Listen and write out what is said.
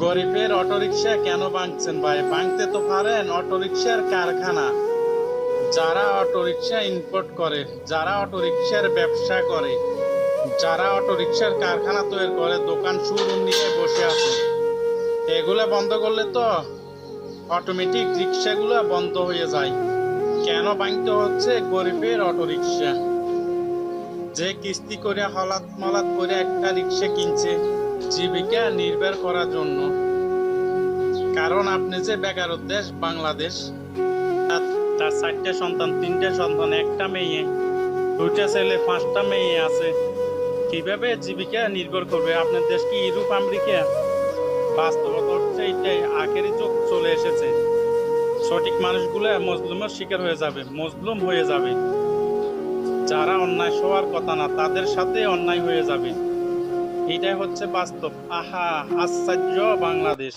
গরিবের অটোরিকশা কেন ভাঙছেন ভাই? ভাঙতে তো পারেন, অটোরিকশার কারখানা, যারা অটোরিকশা ইম্পোর্ট করে, যারা অটোরিকশার ব্যবসা করে, যারা অটোরিকশার কারখানা তৈরি করে, দোকান শোরুম নিয়ে বসে আছে, এগুলা বন্ধ করলে তো অটোমেটিক রিক্সাগুলো বন্ধ হয়ে যায়। কেন ভাঙতে হচ্ছে? গরিবের অটোরিকশা, যে কিস্তি করে হলাত মলাত করে একটা রিক্সা কিনছে জীবিকা নির্বাহ করার জন্য। কারণ আপনি যে বেকার দেশ বাংলাদেশ, তার 4টে সন্তান, 3টে সন্তান, একটা মেয়ে, 2টা ছেলে, 5টা মেয়ে আছে, কিভাবে জীবিকা নির্ভর করবে? আপনার দেশ কি ইউরোপ আমেরিকা? বাস্তবতা হচ্ছে এইটাই, আখেরি যুগ চলে এসেছে। সঠিক মানুষগুলো মজলুমের শিকার হয়ে যাবে, মজলুম হয়ে যাবে। যারা অন্যায় হওয়ার কথা না, তাদের সাথে অন্যায় হয়ে যাবে। এটাই হচ্ছে বাস্তব। আহা, আশ্চর্য বাংলাদেশ।